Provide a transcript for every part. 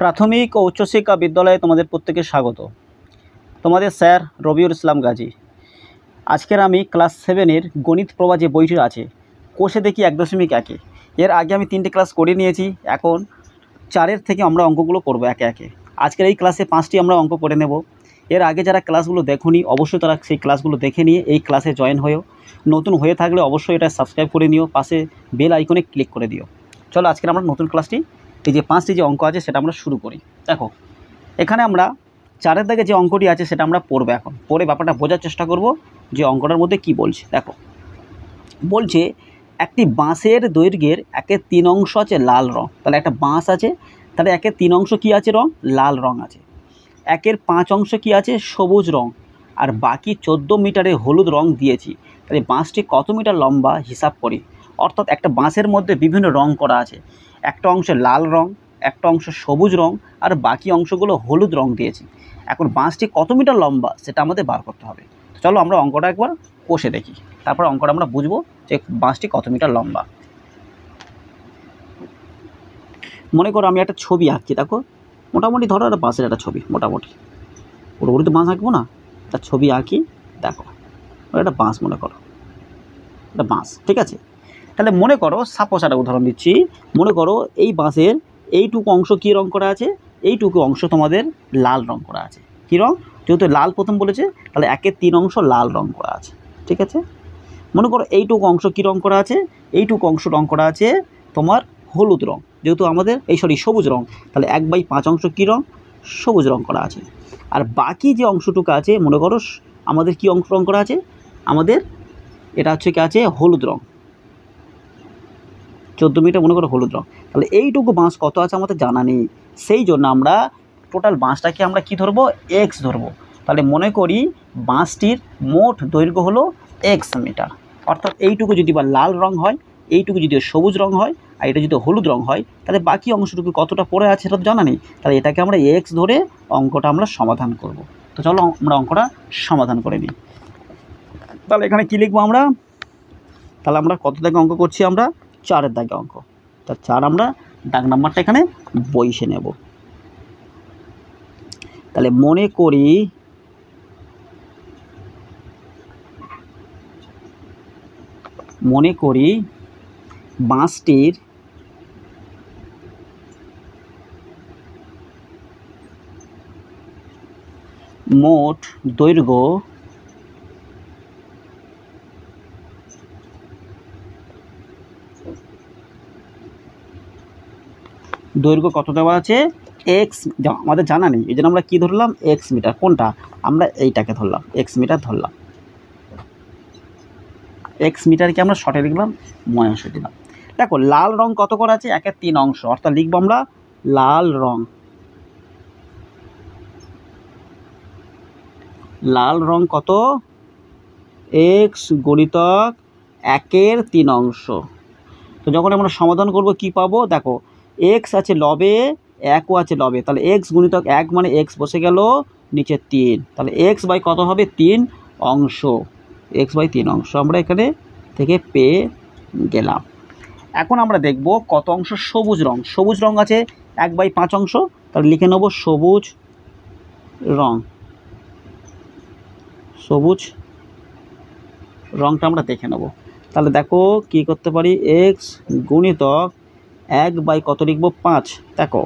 প্রাথমিক ও উচ্চশিক্ষা বিদ্যালয়ে তোমাদের প্রত্যেকে স্বাগত। তোমাদের স্যার রবিউল ইসলাম গাজী। আজকের আমি ক্লাস 7-এর গণিত প্রভা যে বইটি আছে, কোষে দেখি 1.1-এ, এর আগে আমি 3টে ক্লাস করে নিয়েছি। এখন 4-এর থেকে আমরা অঙ্কগুলো করব একে একে। আজকের এই ক্লাসে 5টি আমরা অঙ্ক করে নেব। এর আগে যারা ক্লাসগুলো দেখোনি অবশ্যই তারা সেই ক্লাসগুলো দেখে নিয়ে এই ক্লাসে জয়েন হয়েও, নতুন হয়ে থাকলে অবশ্যই এটা সাবস্ক্রাইব করে নিও, পাশে বেল আইকনে ক্লিক করে দিও। চলো আজকের আমরা নতুন ক্লাসটি, এই যে 5টি যে অঙ্ক আছে সেটা আমরা শুরু করি। দেখো এখানে আমরা 4-এর দাগে যে অঙ্কটি আছে সেটা আমরা পড়বো। এখন পড়ে ব্যাপারটা বোঝার চেষ্টা করব যে অঙ্কটার মধ্যে কি বলছে। দেখো বলছে একটি বাঁশের দৈর্ঘ্যের 1/3 অংশ আছে লাল রং। তাহলে একটা বাঁশ আছে, তাহলে 1/3 অংশ কি আছে, রং লাল রং আছে। 1/5 অংশ কি আছে, সবুজ রং। আর বাকি 14 মিটারে হলুদ রং দিয়েছি। তাহলে বাঁশটি কত মিটার লম্বা হিসাব করি। অর্থাৎ একটা বাঁশের মধ্যে বিভিন্ন রং করা আছে, একটা অংশে লাল রং, একটা অংশ সবুজ রং, আর বাকি অংশগুলো হলুদ রং দিয়েছি। এখন বাঁশটি কত মিটার লম্বা সেটা আমাদের বার করতে হবে। চলো আমরা অঙ্কটা একবার কষে দেখি, তারপর অঙ্কটা আমরা বুঝবো যে বাঁশটি কত মিটার লম্বা। মনে করো আমি একটা ছবি আঁকছি। দেখো মোটামুটি ধরো একটা বাঁশের একটা ছবি, মোটামুটি পুরোপুরি তো বাঁশ আঁকবো না, তার ছবি আঁকি। দেখো একটা বাঁশ, মনে করো একটা বাঁশ, ঠিক আছে। তাহলে মনে করো, সাপোজ একটা উদাহরণ দিচ্ছি, মনে করো এই বাঁশের এইটুকু অংশ কী রং করা আছে, এইটুকু অংশ তোমাদের লাল রং করা আছে। কী রং, যেহেতু লাল প্রথম বলেছে তাহলে 1/3 অংশ লাল রং করা আছে, ঠিক আছে। মনে করো এইটুকু অংশ কী রং করা আছে, এইটুকু অংশ রং করা আছে তোমার হলুদ রং, যেহেতু আমাদের সবুজ রং, তাহলে 1/5 অংশ কী রং, সবুজ রং করা আছে। আর বাকি যে অংশটুকু আছে মনে করো আমাদের কী অংশ রং করা আছে, আমাদের এটা হচ্ছে কি আছে, হলুদ রং। 14 মিটার মনে করো হলুদ রং। তাহলে এইটুকু বাঁশ কত আছে আমাদের জানা নেই, সেই জন্য আমরা টোটাল বাঁশটাকে আমরা কি ধরবো, এক্স ধরবো। তাহলে মনে করি বাঁশটির মোট দৈর্ঘ্য হলো এক্স মিটার। অর্থাৎ এইটুকু যদি বা লাল রং হয়, এইটুকু যদি সবুজ রং হয়, আর এটা যদি হলুদ রং হয়, তাহলে বাকি অংশটুকু কতটা পড়ে আছে সেটা তো জানা নেই। তাহলে এটাকে আমরা এক্স ধরে অঙ্কটা আমরা সমাধান করব। তো চলো আমরা অঙ্কটা সমাধান করে নিই। তাহলে এখানে কী লিখবো আমরা, তাহলে আমরা কত দাগে অঙ্ক করছি, আমরা 4-এর দাগে অঙ্ক। তা 4 আমরা দাগ নাম্বারটা এখানে বসিয়ে নেব। তাহলে মনে করি বাঁশটির মোট দৈর্ঘ্য কত দেওয়া আছে, এক্স। আমাদের জানা নেই, এই জন্য আমরা কী ধরলাম, এক্স মিটার। কোনটা, আমরা এইটাকে ধরলাম, এক্স মিটার ধরলাম। এক্স মিটারকে আমরা শর্টে লিখলাম, ময়াংশ দিলাম। দেখো লাল রং কত করা আছে, 1/3 অংশ, অর্থাৎ লিখবো আমরা লাল রং কত, এক্স গুণিতক 1/3 অংশ। তো যখন আমরা সমাধান করব কি পাবো, দেখো এক্স আছে লবে, 1ও আছে লবে, তাহলে এক্স গুণিতক 1 মানে এক্স বসে গেল নিচে 3, তাহলে এক্স বাই কত হবে, 3 অংশ। এক্স বাই 3 অংশ আমরা এখানে থেকে পেয়ে গেলাম। এখন আমরা দেখব কত অংশ সবুজ রং। সবুজ রং আছে 1/5 অংশ, তাহলে লিখে নেব সবুজ রংটা আমরা দেখে নেব। তাহলে দেখো কি করতে পারি, এক্স গুণিতক 1 কত লিখবো, 5। দেখো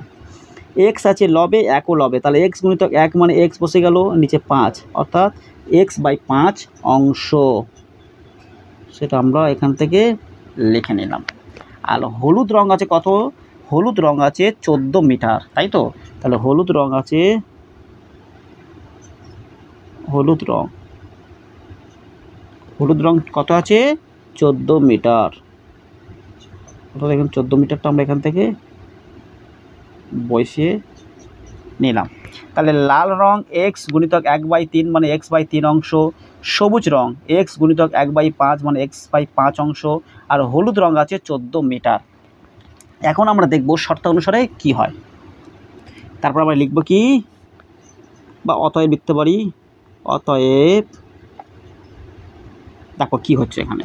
এক্স আছে লবে, 1ও লবে, তাহলে এক্স গুণিতক 1 মানে এক্স বসে গেল নিচে 5, অর্থাৎ এক্স বাই 5 অংশ, সেটা আমরা এখান থেকে লিখে নিলাম। আর হলুদ রং আছে কত, হলুদ রং আছে 14 মিটার, তাই তো। তাহলে হলুদ রং কত আছে, 14 মিটার। অর্থাৎ এখানে 14 মিটারটা আমরা এখান থেকে বসিয়ে নিলাম। তাহলে লাল রং এক্স গুণিতক 1/3 মানে এক্স বাই 3 অংশ, সবুজ রং এক্স গুণিতক 1/5 মানে এক্স বাই 5 অংশ, আর হলুদ রং আছে 14 মিটার। এখন আমরা দেখব শর্ত অনুসারে কি হয়। তারপর আমরা লিখব কি, বা অতএব লিখতে পারি, অতএব দেখো কি হচ্ছে এখানে।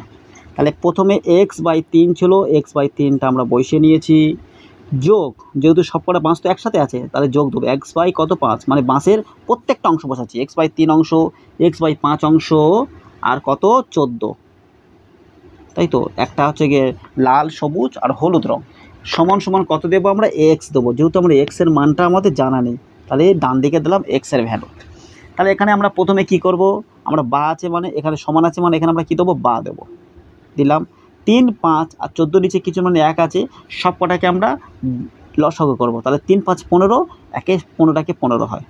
তাহলে প্রথমে x/3 ছিল, x/3টা আমরা বসিয়ে নিয়েছি। যোগ, যেহেতু সবকটা বাঁশ তো একসাথে আছে তাহলে যোগ দেবো এক্স বাই কত 5, মানে বাঁশের প্রত্যেকটা অংশ বসাচ্ছি, এক্স বাই 3 অংশ, এক্স বাই 5 অংশ, আর কত 14, তাই তো। একটা হচ্ছে গিয়ে লাল, সবুজ আর হলুদ রং, সমান সমান কত দেবো আমরা, এক্স দেবো। যেহেতু আমরা এক্সের মানটা আমাদের জানা নেই, তাহলে ডান দিকে দিলাম এক্সের ভ্যালু। তাহলে এখানে আমরা প্রথমে কি করব, আমরা বা আছে মানে এখানে সমান আছে মানে এখানে আমরা কী দেবো, বা দেবো, দিলাম। 3, 5 আর 14 নিচে কিছু মানে 1 আছে, সব কটাকে আমরা লসাগু করব। তাহলে 3, 5, 15, 15টাকে 15 হয়।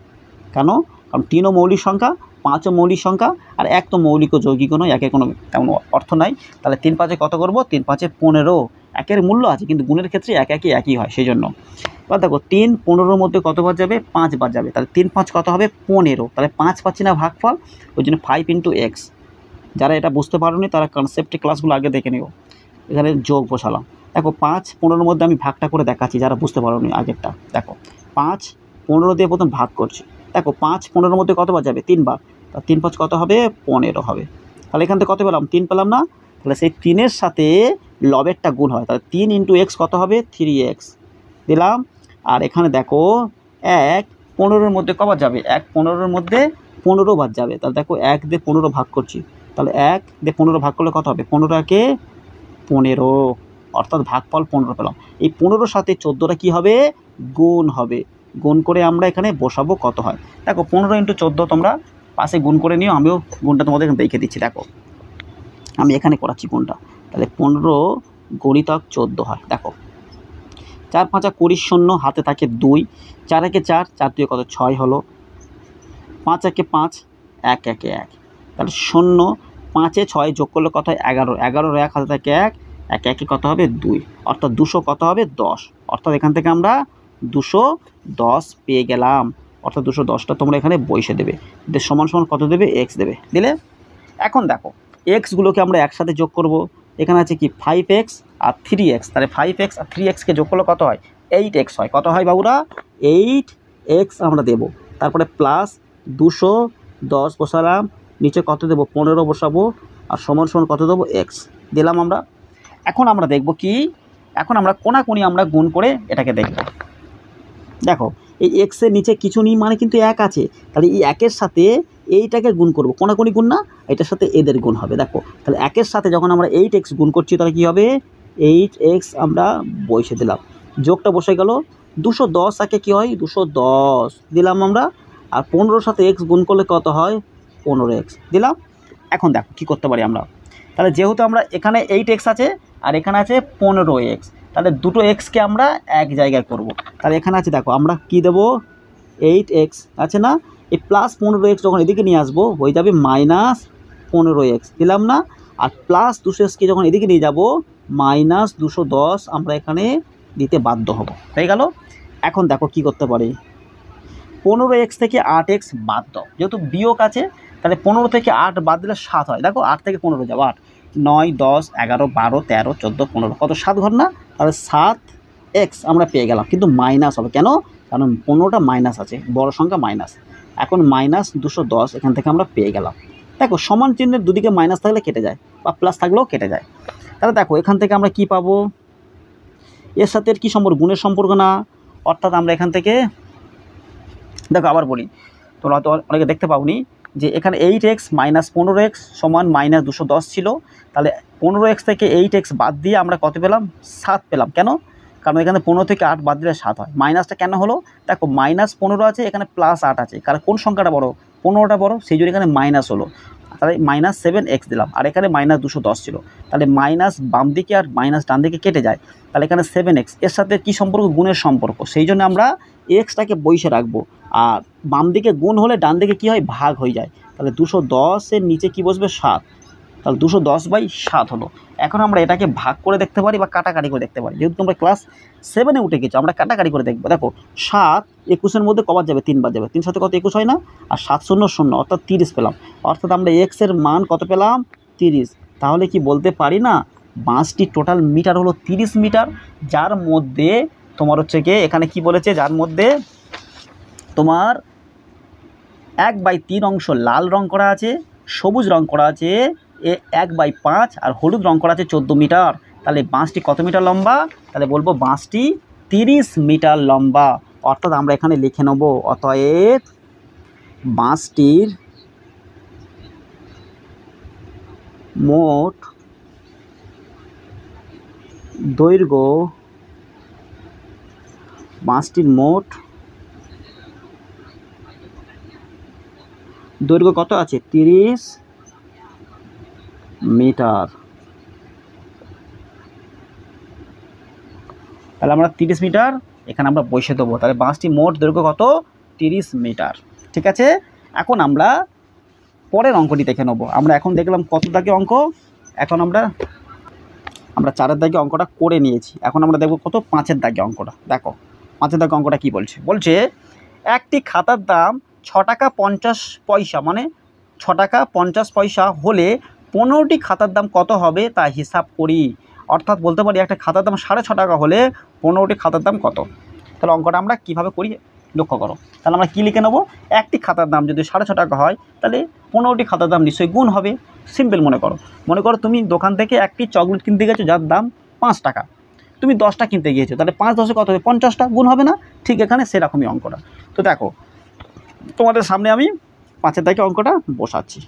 কেন? কারণ 3ও মৌলিক সংখ্যা, 5ও মৌলিক সংখ্যা, আর 1 তো মৌলিক ও যৌগিক নয়, একের কোনো তেমন অর্থ নাই। তাহলে 3, 5-এ কত করব, 3, 5-এ 15। একের মূল্য আছে কিন্তু গুণের ক্ষেত্রে একই হয়, সেই জন্য। এবার দেখো 3, 15-র মধ্যে কতবার যাবে, 5 বার যাবে। তাহলে 3, 5 কত হবে, 15। তাহলে 5 পাচ্ছি না ভাগফল, ওই জন্য 5 × x। যারা এটা বুঝতে পারোনি তারা কনসেপ্টের ক্লাসগুলো আগে দেখে নিও। এখানে যোগ বসালাম। দেখো 5, 15-র মধ্যে আমি ভাগটা করে দেখাচ্ছি যারা বুঝতে পারোনি আগেরটা। দেখো 5, 15 দিয়ে প্রথম ভাগ করছি। দেখো 5, 15-র মধ্যে কতবার যাবে, 3 বার। তা 3, 5 কত হবে, 15 হবে। তাহলে এখান থেকে কত পেলাম, 3 পেলাম না। তাহলে সেই 3-এর সাথে লবেরটা গুণ হয়, তাহলে 3 × x কত হবে, 3x দিলাম। আর এখানে দেখো 1, 15-র মধ্যে কবার যাবে, 1, 15-র মধ্যে 15 বার যাবে। তাহলে দেখো 1 দিয়ে 15 ভাগ করছি, তাহলে 1 দিয়ে 15 ভাগ করলে কত হবে, 15-কে 15, অর্থাৎ ভাগফল 15 পেলাম। এই 15-র সাথে 14টা কী হবে, গুণ হবে। গুণ করে আমরা এখানে বসাবো কত হয়। দেখো 15 × 14 তোমরা পাশে গুণ করে নিও, আমিও গুণটা তোমাদের দেখে দিচ্ছি। দেখো আমি এখানে করাচ্ছি গুণটা। তাহলে 15 × 14 হয়। দেখো 4, 5 20, 0 হাতে থাকে 2, 4 একে 4, 4 2 কত 6 হলো, 5 একে 5, 1 একে 1, তাহলে 0, 5-এ 6 যোগ করলে কত হয়, 11, 11-র 1 হাতে থাকে 1, 1 একে কত হবে 2, অর্থাৎ 200 কত হবে 10। অর্থাৎ এখান থেকে আমরা 210 পেয়ে গেলাম। অর্থাৎ 210টা তোমরা এখানে বসিয়ে দেবে, সমান সমান কত দেবে, এক্স দেবে, দিলে। এখন দেখো এক্সগুলোকে আমরা একসাথে যোগ করব। এখানে আছে কি 5x আর 3x, তাহলে 5x আর 3xকে যোগ করলে কত হয়, 8x হয়। কত হয় বাবুরা, 8x আমরা দেব। তারপরে প্লাস 210 বসালাম, নিচে কত দেবো, 15 বসাবো, আর সমান সমান কত দেবো, এক্স দিলাম আমরা। এখন আমরা দেখব কি, এখন আমরা কোনাকুনি আমরা গুণ করে এটাকে দেখব। দেখো এই এক্সের নিচে কিছু নেই মানে কিন্তু 1 আছে, তাহলে এই 1-এর সাথে এইটাকে গুণ করব, কোনাকুনি গুণ না, এটার সাথে এদের গুণ হবে। দেখো তাহলে 1-এর সাথে যখন আমরা 8x গুণ করছি তাহলে কী হবে, 8x আমরা বসে দিলাম, যোগটা বসে গেল। 210 একে কী হয়, 210 দিলাম আমরা। আর 15-র সাথে x গুণ করলে কত হয়, 15x দিলাম। এখন দেখো কী করতে পারি আমরা, তাহলে যেহেতু আমরা এখানে 8x আছে আর এখানে আছে 15x, তাহলে দুটো এক্সকে আমরা এক জায়গায় করব। তাহলে এখানে আছে দেখো আমরা কি দেব, 8x আছে না, এই প্লাস 15x যখন এদিকে নিয়ে আসবো হয়ে যাবে -15x দিলাম না। আর প্লাস 200xকে যখন এদিকে নিয়ে যাব -210 আমরা এখানে দিতে বাধ্য হব, হয়ে গেল। এখন দেখো কি করতে পারি, 15x থেকে 8x বাদ দাও, যেহেতু বিয়োগ আছে তাহলে 15 থেকে 8 বাদ দিলে 7 হয়। দেখো 8 থেকে 15 যাবো, 8, 9, 10, 11, 12, 13, 14, 15, কত 7 ঘর না, তাহলে 7x আমরা পেয়ে গেলাম। কিন্তু মাইনাস হবে কেন, কারণ 15টা মাইনাস আছে, বড় সংখ্যা মাইনাস। এখন -210 এখান থেকে আমরা পেয়ে গেলাম। দেখো সমান চিহ্নের দুদিকে মাইনাস থাকলে কেটে যায় বা প্লাস থাকলেও কেটে যায়। তাহলে দেখো এখান থেকে আমরা কি পাবো, এর সাথে এর কী সম্পর্ক, গুণের সম্পর্ক না, অর্থাৎ আমরা এখান থেকে দেখো আবার বলি, তোমরা তো অনেকে দেখতে পাওনি যে এখানে 8x - 15x সমান -210 ছিল। তাহলে 15x থেকে 8x বাদ দিয়ে আমরা কত পেলাম, 7 পেলাম। কেন, কারণ এখানে 15 থেকে 8 বাদ দিলে 7 হয়। মাইনাসটা কেন হলো, দেখো -15 আছে, এখানে +8 আছে, কারণ কোন সংখ্যাটা বড়, 15টা বড়, সেই জন্য এখানে মাইনাস হলো। তাহলে -7x দিলাম, আর এখানে -210 ছিল, তাহলে মাইনাস বাম দিকে আর মাইনাস ডান দিকে কেটে যায়। তাহলে এখানে 7x, এর সাথে কী সম্পর্ক, গুণের সম্পর্ক, সেই জন্য আমরা এক্সটাকে বসে রাখবো। আর বাম দিকে গুণ হলে ডান দিকে কী হয়, ভাগ হয়ে যায়। তাহলে 210-এর নিচে কি বসবে, 7, তাহলে 210/7 হলো। এখন আমরা এটাকে ভাগ করে দেখতে পারি বা কাটাকাটি করে দেখতে পারি, যেহেতু তোমরা ক্লাস 7-এ উঠে গেছো, আমরা কাটাকাটি করে দেখবো। দেখো 7 21-এর মধ্যে কবার যাবে, 3 বার যাবে, 3 সাথে কত 21 হয় না, আর 7 0 0 অর্থাৎ 30 পেলাম। অর্থাৎ আমরা এক্সের মান কত পেলাম, 30। তাহলে কি বলতে পারি না, বাঁশটির টোটাল মিটার হলো 30 মিটার, যার মধ্যে তোমার হচ্ছে গিয়ে এখানে কি বলেছে, যার মধ্যে তোমার 1/3 অংশ লাল রং করা আছে, সবুজ রং করা আছে 1/5, আর হলুদ রং করা আছে 14 মিটার। তাহলে বাঁশটি কত মিটার লম্বা, তাহলে বলবো বাঁশটি 30 মিটার লম্বা। অর্থাৎ আমরা এখানে লিখে নেব অতএব বাঁশটির মোট দৈর্ঘ্য কত আছে? 30 মিটার। তাহলে আমরা 30 মিটার এখানে আমরা বসিয়ে দেবো। তাহলে বাঁশটির মোট দৈর্ঘ্য কত? 30 মিটার। ঠিক আছে, এখন আমরা পরের অঙ্কটি দেখে নেব। আমরা এখন দেখলাম কত দাগে অঙ্ক, এখন আমরা 4-এর দাগে অঙ্কটা করে নিয়েছি। এখন আমরা দেখব কত 5-এর দাগে অঙ্কটা। দেখো 5-এর দাগে অঙ্কটা কি বলছে? বলছে একটি খাতার দাম 6 টাকা 50 পয়সা, মানে 6 টাকা 50 পয়সা হলে 15টি খাতার দাম কত হবে তা হিসাব করি। অর্থাৎ বলতে পারি একটা খাতার দাম 6.5 টাকা হলে 15টি খাতার দাম কত। তাহলে অঙ্কটা আমরা কীভাবে করি লক্ষ্য করো। তাহলে আমরা কী লিখে নেব? একটি খাতার দাম যদি 6.5 টাকা হয় তাহলে 15টি খাতার দাম নিশ্চয়ই গুণ হবে। সিম্পল মনে করো তুমি দোকান থেকে একটি চকলেট কিনতে গেছো যার দাম 5 টাকা, তুমি 10টা কিনতে গিয়েছো, তাহলে 5 10 কত হবে? 50টা, গুণ হবে না? ঠিক এখানে সেরকমই অঙ্কটা। তো দেখো তোমাদের সামনে আমি 5-এর দাগে অঙ্কটা বসাচ্ছি।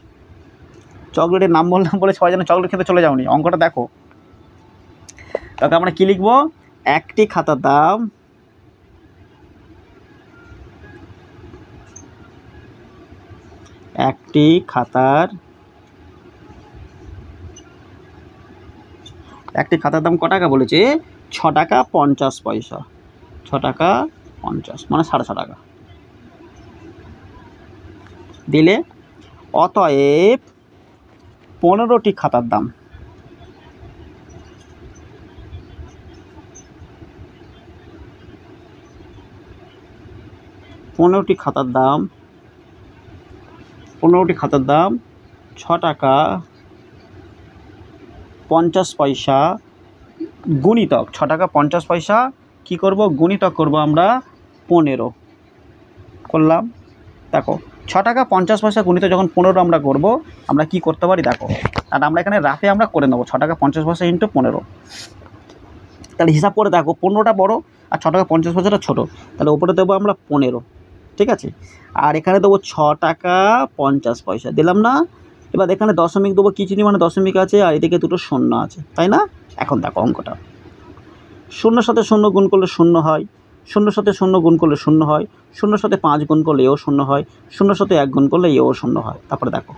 চকলেটের নাম বললাম বলে সবাই যেন চকলেট খেতে চলে যাওনি। অঙ্কটা দেখো, তাহলে আমরা কী লিখব? একটি খাতার দাম দাম ক টাকা বলেছে? 6 টাকা 50 পয়সা। 6 টাকা 50 মানে 6.5 টাকা দিলে অতএব 15টি খাতার দাম 15টি খাতার দাম 6 টাকা 50 পয়সা গুণিতক 6 টাকা 50 পয়সা কী করব? গুণিতক করব আমরা 15 করলাম। দেখো 6 টাকা 50 পয়সা গুণিতক যখন 15 আমরা করব, আমরা কি করতে পারি দেখো। আর আমরা এখানে রাফে আমরা করে নেব 6 টাকা 50 পয়সা ইন্টু 15। তাহলে হিসাব করে দেখো 15টা বড় আর 6 টাকা 50 পয়সাটা ছোটো, তাহলে ওপরে দেবো আমরা 15। ঠিক আছে, আর এখানে দেবো 6 টাকা 50 পয়সা দিলাম না। এবার এখানে দশমিক দেবো, কি চিনি মানে দশমিক আছে, আর এদিকে দুটো শূন্য আছে, তাই না? এখন দেখো অঙ্কটা, 0 সাথে 0 গুণ করলে 0 হয়, 0 সাথে 0 গুণ করলে 0 হয়, 0 সাথে 5 গুণ করলে এও 0 হয়, 0 সাথে 1 গুণ করলে এও 0 হয়। তারপরে দেখো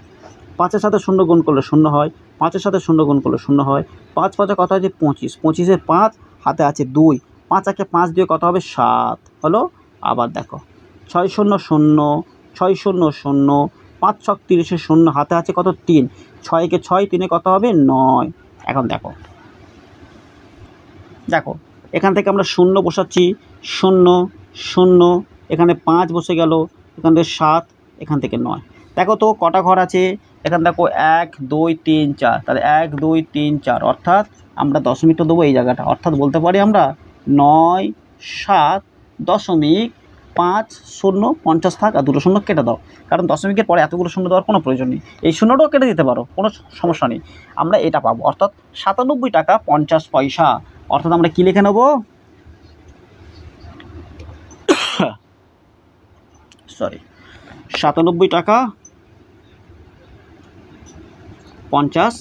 5-এর সাথে 0 গুণ করলে 0 হয়, 5-এর সাথে 0 গুণ করলে 0 হয়, 5 5 কত আছে? 25, 25-এ 5 হাতে আছে 2, 5 একে 5 দিয়ে কত হবে? 7 হলো। আবার দেখো 6 0 0, 6 0 0, 5 6 30, 0 হাতে আছে কত? 3, 6 একে 6, 3-এ কত হবে? 9। এখন দেখো এখান থেকে আমরা 0 বসাচ্ছি, 0 0, এখানে 5 বসে গেল, এখান থেকে 7, এখান থেকে 9। দেখো তো কটা ঘর আছে? এখানে দেখো 1 2 3 4, তাহলে 1 2 3 4, অর্থাৎ আমরা দশমিকটা দেবো এই জায়গাটা। অর্থাৎ বলতে পারি আমরা 9 7 দশমিক 5 0 50 থাক, আর দুটো শূন্য কেটে দাও, কারণ দশমিকের পরে এতগুলো শূন্য দেওয়ার কোনো প্রয়োজন নেই। এই শূন্যটাও কেটে দিতে পারো, কোনো সমস্যা নেই। আমরা এটা পাবো, অর্থাৎ 97 টাকা 50 পয়সা। অর্থাৎ আমরা কী লিখে নেব? 97 টাকা 50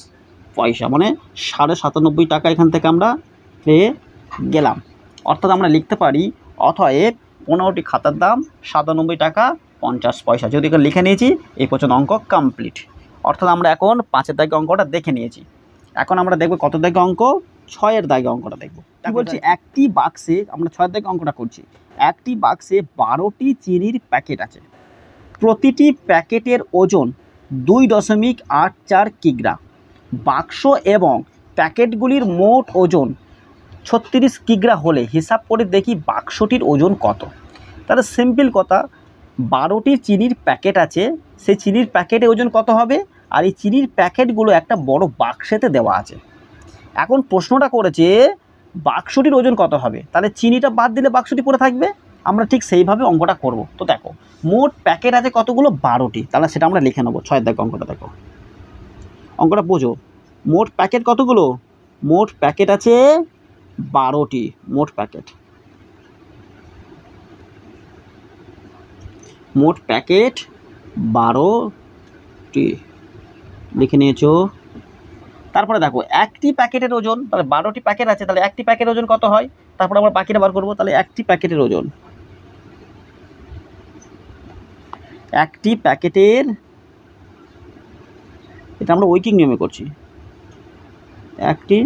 পয়সা, মানে 97.5 টাকা এখান থেকে আমরা পেয়ে গেলাম। অর্থাৎ আমরা লিখতে পারি অতএব 15টি খাতার দাম 97 টাকা 50 পয়সা। যদি এখানে লিখে নিয়েছি, এই পর্যন্ত অঙ্ক কমপ্লিট। অর্থাৎ আমরা এখন 5-এর দাগে অঙ্কটা দেখে নিয়েছি। এখন আমরা দেখব কত দাগে অঙ্ক? 6-এর দাগে অঙ্কটা দেখব। কি বলছি? একটি বাক্সে, আমরা 6-এর দাগে অঙ্কটা করছি, একটি বাক্সে 12টি চিনির প্যাকেট আছে। প্রতিটি প্যাকেটের ওজন 2.84 কিগ্রা। বাক্স এবং প্যাকেটগুলির মোট ওজন 36 কিগ্রা হলে হিসাব করে দেখি বাক্সটির ওজন কত। তাহলে সিম্পল কথা, 12টি চিনির প্যাকেট আছে, সেই চিনির প্যাকেটের ওজন কত হবে, আর এই চিনির প্যাকেটগুলো একটা বড় বাক্সেতে দেওয়া আছে। এখন প্রশ্নটা করেছে বাক্সটির ওজন কত হবে, তাহলে চিনিটা বাদ দিলে বাক্সটি পড়ে থাকবে। আমরা ঠিক সেইভাবে অঙ্কটা করব। তো দেখো মোট প্যাকেট আছে কতগুলো? 12টি। তাহলে সেটা আমরা লিখে নেবো। 6-এর দাগে অঙ্কটা দেখো, অঙ্কটা বোঝো। মোট প্যাকেট কতগুলো? মোট প্যাকেট আছে 12টি। মোট প্যাকেট মোট প্যাকেট 12টি, লিখে নিয়েছো। তারপরে দেখো একটি প্যাকেটের ওজন, তাহলে 12টি প্যাকেট আছে, তাহলে একটি প্যাকেটের ওজন কত হয়, তারপরে আমরা বাকিটা বার করবো। তাহলে একটি প্যাকেটের ওজন, একটি প্যাকেটের, এটা আমরা উইকিং নিয়মে করছি, একটি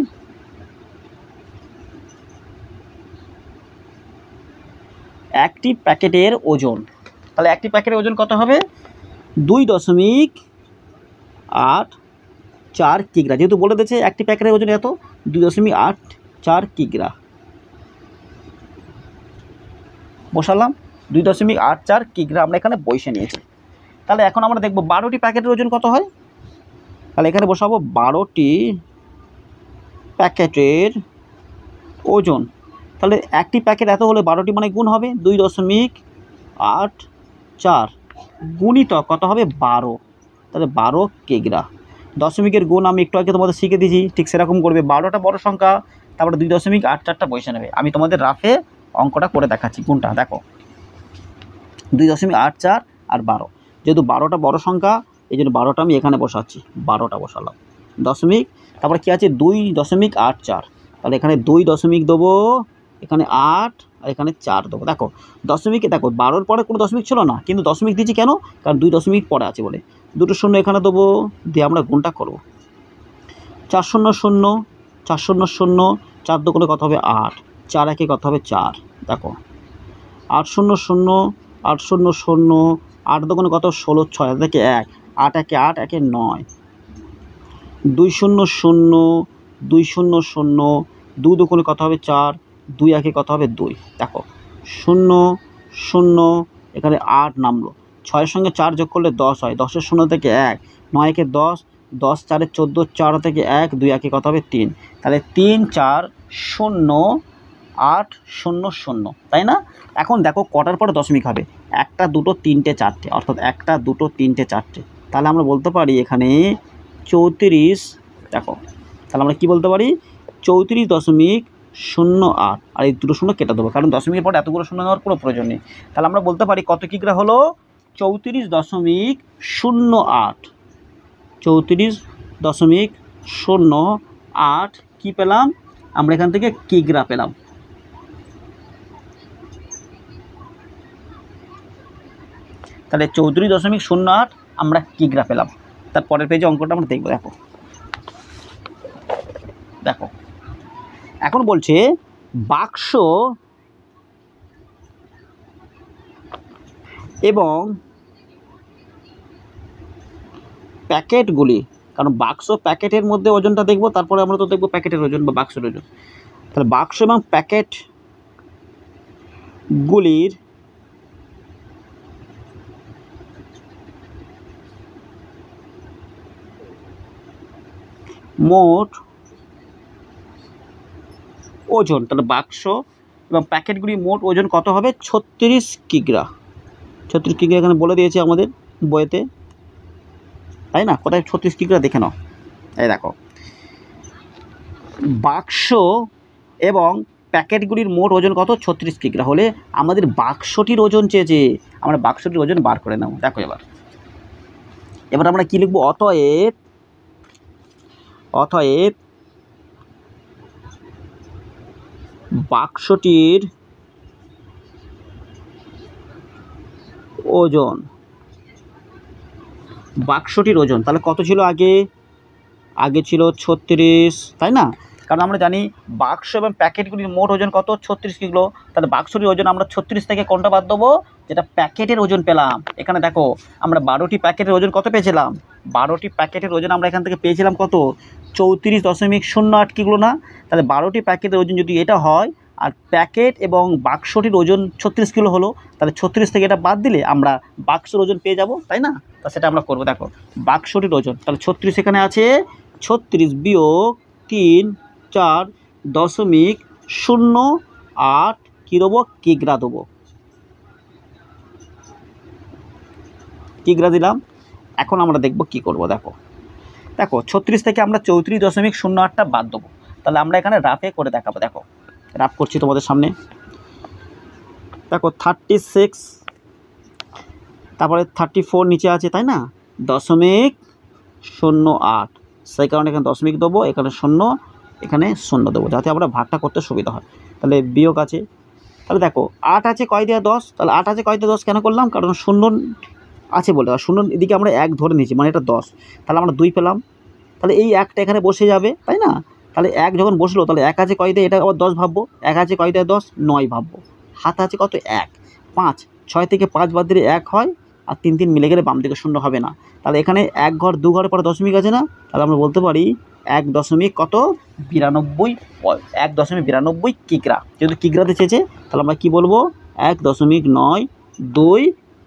প্যাকেটের ওজন, তাহলে একটি প্যাকেটের ওজন কত হবে, 2.84 কিগ্রা। যেহেতু বলে দিয়েছে একটি প্যাকেটের ওজন এত, 2.84 কিগ্রা বসালাম, 2.84 কিগ্রা আমরা এখানে বসে নিয়েছি। তাহলে এখন আমরা দেখব 12টি প্যাকেটের ওজন কত হয়। তাহলে এখানে বসাবো 12টি প্যাকেটের ওজন। তাহলে একটি প্যাকেট এত হলে 12টি মানে গুণ হবে 2.84 গুণিতক কত হবে 12, তাহলে 12 কিগ্রা। দশমিকের গুণ আমি একটু আগে তোমাদের শিখে দিয়েছি, ঠিক সেরকম করবে। 12টা বড় সংখ্যা, তারপরে 2.84টা বসে নেবে। আমি তোমাদের রাফে অঙ্কটা করে দেখাচ্ছি কোনটা। দেখো 2.84 আর 12, যেহেতু 12টা বড় সংখ্যা এই জন্য 12টা আমি এখানে বসাচ্ছি, 12টা বসালাম। দশমিক, তারপরে কী আছে 2.84, তাহলে এখানে 2 দশমিক দেবো, এখানে 8 আর এখানে 4 দেবো। দেখো দশমিকে, দেখো 12-র পরে কোনো দশমিক ছিল না, কিন্তু দশমিক দিয়েছি কেন, কারণ 2 দশমিক পরে আছে বলে। 2টো শূন্য এখানে দেবো, দিয়ে আমরা গুণটা করবো। 4 0 0 4 0 0, 4 দুগুণে কত হবে 8, 4 একে কত হবে 4। দেখো 8 0 0 8 0 0, 8 দুগুণে কত 16, 6 থেকে 1, 8 একে 8, একে 9, 2 0 0 2 0 0, 2 দুগুণে কত হবে 4, 2 একে কত হবে 2। দেখো 0 0, এখানে 8 নামলো, 6-এর সঙ্গে 4 যোগ করলে 10 হয়, 10-এর 0 থেকে 1, 9 একে 10, 10 4-এ 14, 4 থেকে 1, 2 একে কত হবে 3। তাহলে 3 4 0 8 0 0, তাই না? এখন দেখো কটার পরে দশমিক হবে, 1টা 2টো 3টে 4টে, অর্থাৎ 1টা 2টো 3টে 4টে। তাহলে আমরা বলতে পারি এখানে 34। দেখো তাহলে আমরা কি বলতে পারি, 34.08, আর এই 2টো শূন্য কেটে দেবো, কারণ দশমিকের পরে এতগুলো শূন্য নেওয়ার কোনো প্রয়োজন নেই। তাহলে আমরা বলতে পারি কত কিগ্রা হলো, 34.08, 34.08 কি পেলাম আমরা এখান থেকে, কিগ্রা পেলাম। তাহলে 34.08 আমরা কিগ্রা পেলাম। তার পরের পেজে অঙ্কটা আমরা দেখব। দেখো দেখো এখন বলছে বাক্স এবং প্যাকেটগুলি, কারণ বাক্স প্যাকেটের মধ্যে ওজনটা দেখব, তারপরে আমরা তো দেখব প্যাকেটের ওজন বা বাক্সের ওজন। তাহলে বাক্স এবং প্যাকেটগুলির মোট ওজন, তাহলে বাক্স এবং প্যাকেটগুলির মোট ওজন কত হবে, 36 কিগ্রা। 36 কিগ্রা এখানে বলে দিয়েছে আমাদের বইতে, তাই না? কোথায় 36 কিগ্রা দেখে নাও। এই দেখো বাক্স এবং প্যাকেটগুলির মোট ওজন কত, 36 কিগ্রা হলে আমাদের বাক্সটির ওজন চেয়েছে, আমরা বাক্সটির ওজন বার করে নেব। দেখো এবার আমরা কি লিখব, অতএব বাক্সটির ওজন, তাহলে কত ছিল আগে ছিল 36, তাই না? কারণ আমরা জানি বাক্স এবং প্যাকেটগুলির মোট ওজন কত, 36 কিলো। তাহলে বাক্সটির ওজন আমরা 36 থেকে কোনটা বাদ দেবো, যেটা প্যাকেটের ওজন পেলাম। এখানে দেখো আমরা 12টি প্যাকেটের ওজন কত পেয়েছিলাম, 12টি প্যাকেটের ওজন আমরা এখান থেকে পেয়েছিলাম কত, 34.08 কিলো না? তাহলে 12টি প্যাকেটের ওজন যদি এটা হয়, আর প্যাকেট এবং বাক্সটির ওজন 36 কিলো হলো, তাহলে 36 থেকে এটা বাদ দিলে আমরা বাক্সের ওজন পেয়ে যাব, তাই না? তা সেটা আমরা করবো। দেখো বাক্সটির ওজন, তাহলে 36 এখানে আছে, 36 বিয়োগ 3 4.08 কী দেবো, কিগ্রা দেবো, কিগ্রা দিলাম। এখন আমরা দেখব কি করব। দেখো 36 থেকে আমরা 34.08টা বাদ দেবো। তাহলে আমরা এখানে রাফে করে দেখাবো। দেখো রাফ করছি তোমাদের সামনে। দেখো 36 তারপরে 34 নিচে আছে, তাই না, 0.08, সেই কারণে এখানে দশমিক দেবো, এখানে 0, এখানে 0 দেবো, যাতে আমরা ভাগটা করতে সুবিধা হয়। তাহলে বিয়োগ আছে, তাহলে দেখো 8 আছে কয় দিয়ে 10, তাহলে 8 আছে কয় দিয়ে 10 কেন করলাম, কারণ 0 আছে বলে, আর 0 এদিকে আমরা 1 ধরে নিয়েছি, মানে এটা 10, তাহলে আমরা 2 পেলাম। তাহলে এই 1টা এখানে বসে যাবে, তাই না, তাহলে 1 যখন বসলো, তাহলে 1 আছে কয় দিয়ে, এটা আবার 10 ভাববো, 1 আছে কয় দিয়ে 10, 9 ভাববো, হাত আছে কত 1, 5, 6 থেকে 5 বাদ দিলে 1 হয়, আর 3 3 মিলে গেলে বাম দিকে 0 হবে না। তাহলে এখানে 1 ঘর 2 ঘরের পরে দশমিক আছে না, তাহলে আমরা বলতে পারি 1.92 কিগ্রা। যেহেতু কিগ্রাতে চেয়েছে, তাহলে আমরা কি বলবো, 1.92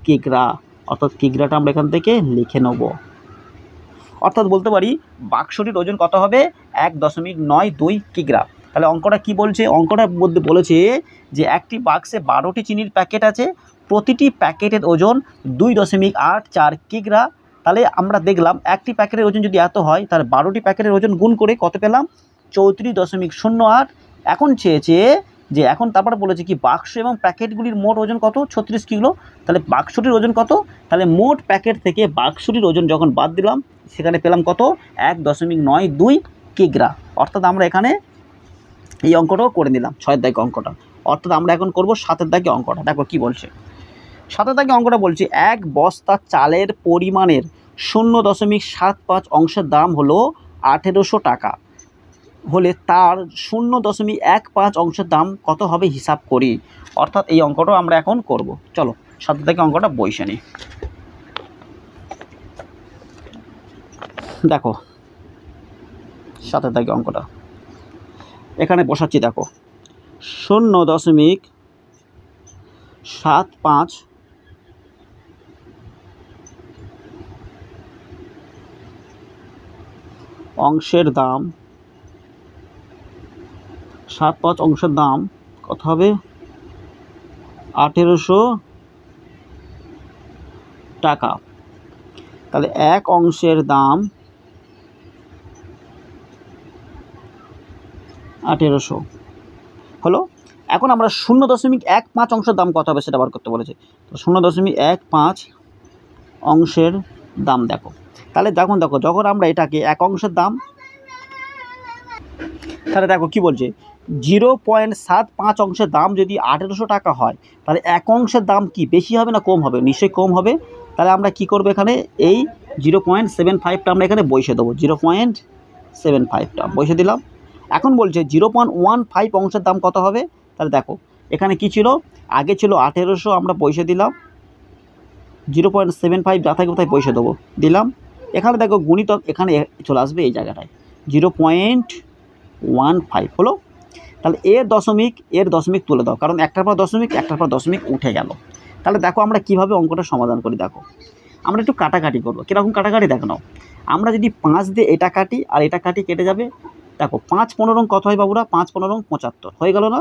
কিগ্রা, অর্থাৎ কিগ্রাটা আমরা এখান থেকে লিখে নেব। অর্থাৎ বলতে পারি বাক্সটির ওজন কত হবে, 1.92 কিগ্রা। তাহলে অঙ্কটা কি বলছে, অঙ্কটার মধ্যে বলেছে যে একটি বাক্সে 12টি চিনির প্যাকেট আছে, প্রতিটি প্যাকেটের ওজন 2.84 কিগ্রা। তাহলে আমরা দেখলাম একটি প্যাকেটের ওজন যদি এত হয়, তাহলে 12টি প্যাকেটের ওজন গুণ করে কত পেলাম, 34.08। এখন চেয়েছে যে, এখন তারপরে বলেছে কি বাক্স এবং প্যাকেটগুলির মোট ওজন কত, 36 কিলো। তাহলে বাক্সটির ওজন কত, তাহলে মোট প্যাকেট থেকে বাক্সটির ওজন যখন বাদ দিলাম, সেখানে পেলাম কত, 1.92 কিগ্রা। অর্থাৎ আমরা এখানে এই অঙ্কটাও করে নিলাম, 6 দাগে অঙ্কটা। অর্থাৎ আমরা এখন করব 7 দাগে অঙ্কটা। দেখো কি বলছে, 7 দাগে অঙ্কটা বলছে, এক বস্তা চালের পরিমাণের 0.75 অংশের দাম হলো 1800 টাকা হলে তার 0.15 অংশের দাম কত হবে হিসাব করি। অর্থাৎ এই অঙ্কটাও আমরা এখন করব। চলো 7 দাগে অঙ্কটা বসে নিই। দেখো 7 দাগে অঙ্কটা এখানে বসাচ্ছি। দেখো 0.75 অংশের দাম, 75 অংশের দাম কত হবে, 1800 টাকা। তাহলে 1 অংশের দাম 1800 হলো। এখন আমরা 0.15 অংশের দাম কত হবে সেটা বার করতে বলেছে। তো 0.15 অংশের দাম দেখো, তাহলে দেখো যখন আমরা এটাকে 1 অংশের দাম, তাহলে দেখো কি বলছে, 0.75 অংশের দাম যদি 1800 টাকা হয়, তাহলে 1 অংশের দাম কি বেশি হবে না কম হবে, নিশ্চয়ই কম হবে। তাহলে আমরা কি করব, এখানে এই 0.75টা আমরা এখানে বসে দেবো, 0.75টা বসে দিলাম। এখন বলছে 0.15 অংশের দাম কত হবে। তাহলে দেখো এখানে কি ছিল, আগে ছিল 1800, আমরা বসে দিলাম, 0.75 যা থাকে কোথায় বসে দেবো, দিলাম। এখানে দেখো গুণিতক এখানে চলে আসবে এই জায়গাটায়, 0.15 হলো। তাহলে এর দশমিক তুলে দাও, কারণ একটার পর দশমিক উঠে গেল। তাহলে দেখো আমরা কিভাবে অঙ্কটা সমাধান করি। দেখো আমরা একটু কাটাকাটি করবো। কীরকম কাটাকাটি দেখো নাও, আমরা যদি 5 দিয়ে এটা কাটি আর এটা কাটি, কেটে যাবে। দেখো 5 15 কত হয় বাবুরা, 5 15 75 হয়ে গেল না।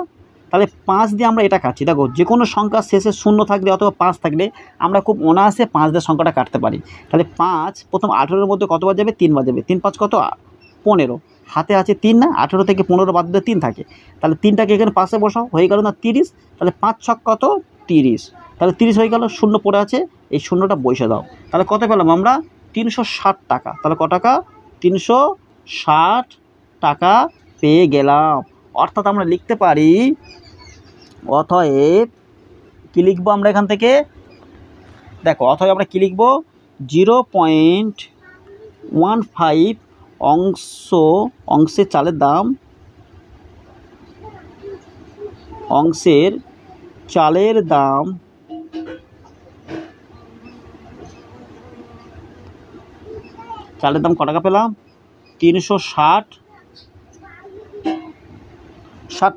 তাহলে 5 দিয়ে আমরা এটা কাটছি। দেখো যে কোনো সংখ্যা শেষে 0 থাকলে অথবা 5 থাকলে আমরা খুব অনায়াসে 5 দিয়ে সংখ্যাটা কাটতে পারি। তাহলে 5 প্রথম 18-এর মধ্যে কতবার যাবে, 3 বার যাবে। 3 5 কত, 15, হাতে আছে 3 না, 18 থেকে 15 বাদ দিলে 3 থাকে। তাহলে 3টাকে এখানে পাশে বসাও, হয়ে গেল না 30। তাহলে 5 6 কত, 30। তাহলে 30 হয়ে গেল, 0 পড়ে আছে, এই 0টা বসে দাও। তাহলে কত পেলাম আমরা, 360 টাকা। তাহলে কত টাকা, 360 টাকা পেয়ে গেলাম। অর্থাৎ আমরা লিখতে পারি, অতএব কী লিখবো আমরা এখান থেকে, দেখো অতএব আমরা কী লিখবো, 0.15 অংশের চালের দাম, অংশের চালের দাম কত টাকা পেলাম, 360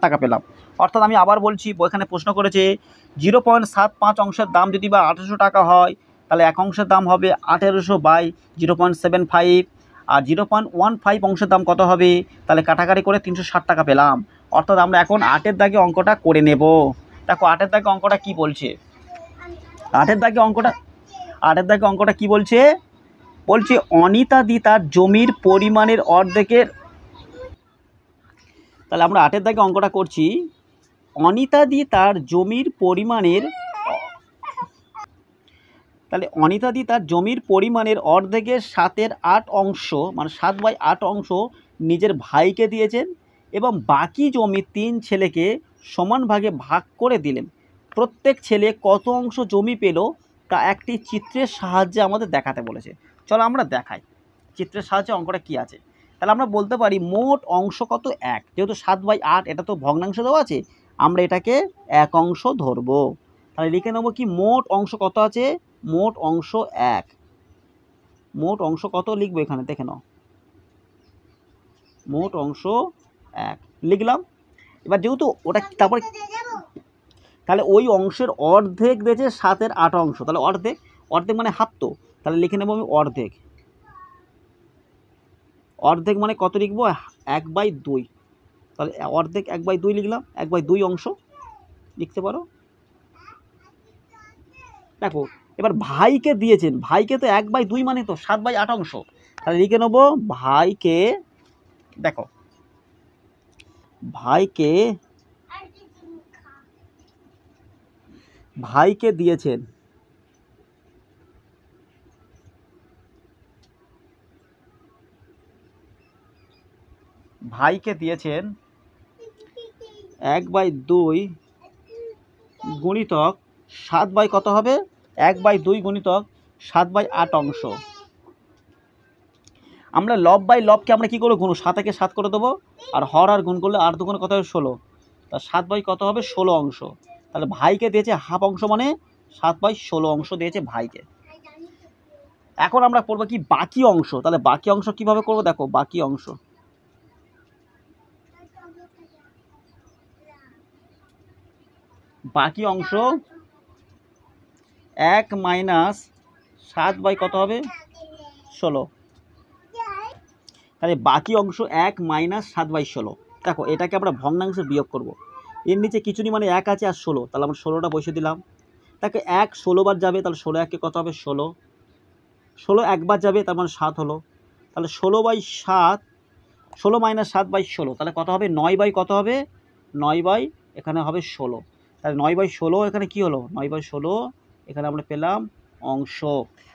টাকা পেলাম। অর্থাৎ আমি আবার বলছি, এখানে প্রশ্ন করেছে 0.75 অংশের দাম যদি বা 1800 টাকা হয়, তাহলে 1 অংশের দাম হবে 1800 বাই 0.75, আর 0.15 অংশের দাম কত হবে, তাহলে কাটাকাটি করে 360 টাকা পেলাম। অর্থাৎ আমরা এখন 8-এর দাগে অঙ্কটা করে নেব। দেখো 8-এর দাগে অঙ্কটা কি বলছে, 8-এর দাগে অঙ্কটা কি বলছে, অনিতা দি তার জমির পরিমাণের অর্ধেকের, তাহলে আমরা 8-এর দাগে অঙ্কটা করছি, অনিতা দি তার জমির পরিমাণের তাহলে অনিতাদি তার জমির পরিমাণের অর্ধেকের 7/8 অংশ মানে 7/8 অংশ নিজের ভাইকে দিয়েছেন এবং বাকি জমি 3 ছেলেকে সমান ভাগে ভাগ করে দিলেন। প্রত্যেক ছেলে কত অংশ জমি পেল তা একটি চিত্রের সাহায্যে আমাদের দেখাতে বলেছে। চলো আমরা দেখাই চিত্রের সাহায্যে অঙ্কটা কি আছে। তাহলে আমরা বলতে পারি মোট অংশ কত 1, যেহেতু 7/8 এটা তো ভগ্নাংশ দেওয়া আছে, আমরা এটাকে 1 অংশ ধরবো। তাহলে লিখে নেবো কি মোট অংশ কত আছে, মোট অংশ 1। মোট অংশ কত লিখবো এখানে দেখে নাও, মোট অংশ 1 লিখলাম। এবার যেহেতু ওটা তারপর তাহলে ওই অংশের অর্ধেক দিয়েছে 7/8 অংশ, তাহলে অর্ধেক অর্ধেক মানে হাফ, তো তাহলে লিখে নেবো আমি অর্ধেক। অর্ধেক মানে কত লিখবো 1/2, তাহলে অর্ধেক 1/2 লিখলাম, 1/2 অংশ লিখতে পারো। দেখো এবার ভাইকে দিয়েছেন, ভাইকে তো 1/2 মানে তো 7/8 অংশ, তাহলে লিখে নেবো ভাইকে, দেখো ভাইকে ভাইকে দিয়েছেন ভাইকে দিয়েছেন 1/2 গুণিতক 7 কত হবে 1/2 গুণিতক 7/8 অংশ। আমরা লব বাই লবকে আমরা কী করবো গুণ, 7 7 করে দেবো, আর হর আর গুণ করলে 8 2 কত হবে 16, তা 7 কত হবে 16 অংশ। তাহলে ভাইকে দিয়েছে হাফ অংশ মানে 7/16 অংশ দিয়েছে ভাইকে। এখন আমরা করবো কি বাকি অংশ, তাহলে বাকি অংশ কিভাবে করবো দেখো, বাকি অংশ বাকি অংশ 1 - 7 কত হবে 16, তাহলে বাকি অংশ 1 - 7/16। দেখো এটাকে আমরা ভগ্নাংশে বিয়োগ করব, এর নিচে কিছু নি মানে 1 আছে আর 16, তাহলে আমরা 16টা বসিয়ে দিলাম। তাকে 1 16 বার যাবে, তাহলে 16 1 কত হবে 16, 16 একবার যাবে তার মানে 7 হলো, তাহলে 16/7, 16 - 7/16, তাহলে কত হবে 9 কত হবে 9 এখানে হবে 16, তাহলে 9/16 এখানে কি হলো 9/16 এখানে আমরা পেলাম অংশ।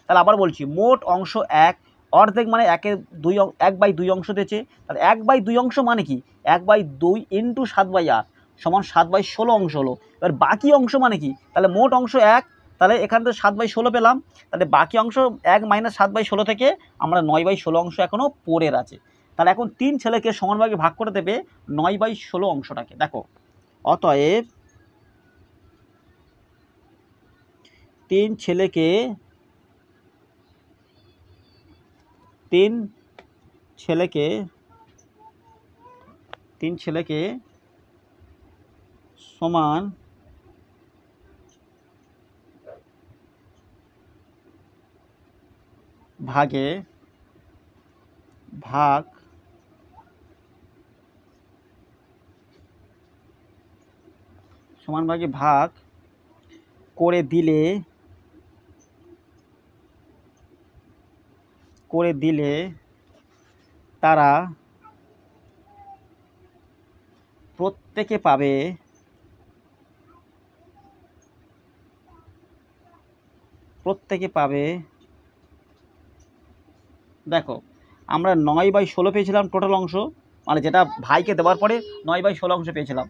তাহলে আবার বলছি মোট অংশ 1, অর্ধেক মানে 1/2 অংশ দিয়েছে, তাহলে 1/2 অংশ মানে কি 1/2 ইন্টু 7/8 সমান 7/16 অংশ হলো। এবার বাকি অংশ মানে কি, তাহলে মোট অংশ 1, তাহলে এখান থেকে 7/16 পেলাম, তাহলে বাকি অংশ 1 - 7/16 থেকে আমরা 9/16 অংশ এখনও পড়ের আছে। তাহলে এখন 3 ছেলেকে সমানভাগে ভাগ করে দেবে 9/16 অংশটাকে। দেখো অতএব 3 ছেলেকে সমান ভাগে ভাগ করে দিলে তারা প্রত্যেকে পাবে দেখো আমরা 9/16 পেয়েছিলাম টোটাল অংশ, মানে যেটা ভাইকে দেওয়ার পরে 9/16 অংশ পেয়েছিলাম।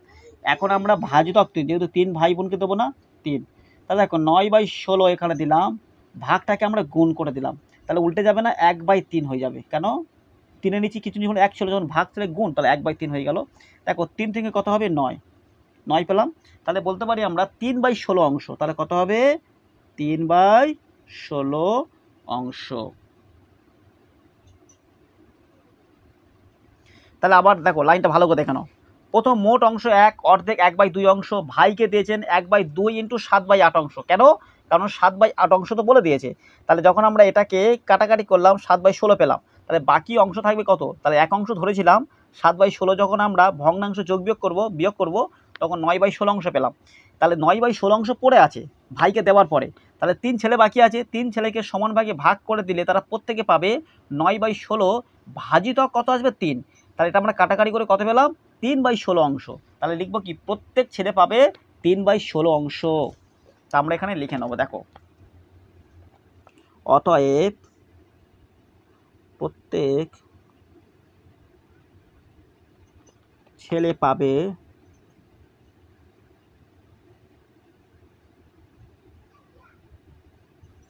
এখন আমরা ভাজিতক 3, যেহেতু 3 ভাই বোনকে দেবো না 3, তাহলে দেখো 9/16 এখানে দিলাম, ভাগটাকে আমরা গুণ করে দিলাম, তাহলে উল্টে যাবে না 1/3 হয়ে যাবে, কেন 3-এর নিচে কিছু যখন 1 ছিল যখন ভাগ ছিল গুণ, তাহলে 1/3 হয়ে গেল। দেখো 3 থেকে কত হবে 9 পেলাম, তাহলে বলতে পারি আমরা 3/16 অংশ, তাহলে কত হবে 3/16 অংশ। তাহলে আবার দেখো লাইনটা ভালো করে দেখে নাও, প্রথম মোট অংশ 1, অর্ধেক 1/2 অংশ ভাইকে দিয়েছেন 1/2 ইন্টু 7/8 অংশ, কেন কারণ 7/8 অংশ তো বলে দিয়েছে। তাহলে যখন আমরা এটাকে কাটাকাটি করলাম 7/16 পেলাম, তাহলে বাকি অংশ থাকবে কত, তাহলে এক অংশ ধরেছিলাম 7/16, যখন আমরা ভগ্নাংশ বিয়োগ করব তখন 9/16 অংশ পেলাম। তাহলে 9/16 অংশ পড়ে আছে ভাইকে দেওয়ার পরে, তাহলে 3 ছেলে বাকি আছে, 3 ছেলেকে সমান ভাগে ভাগ করে দিলে তারা প্রত্যেকে পাবে 9/16 ভাজিতক কত আসবে 3, তাহলে এটা আমরা কাটাকাটি করে কত পেলাম 3/16 অংশ। তাহলে লিখবো কি প্রত্যেক ছেলে পাবে 3/16 অংশ, তা আমরা এখানে লিখে নেবো। দেখো অতএব প্রত্যেক ছেলে পাবে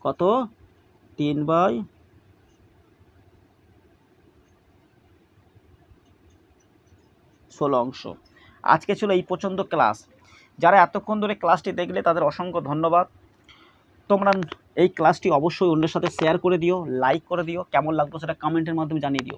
কত 3/16 অংশ। আজকে ছিল এই পর্যন্ত ক্লাস। যারা এতক্ষণ ধরে ক্লাসটি দেখলে তাদের অসংখ্য ধন্যবাদ। তোমরা এই ক্লাসটি অবশ্যই অন্যের সাথে শেয়ার করে দিও, লাইক করে দিও, কেমন লাগলো সেটা কমেন্টের মাধ্যমে জানিয়ে দিও।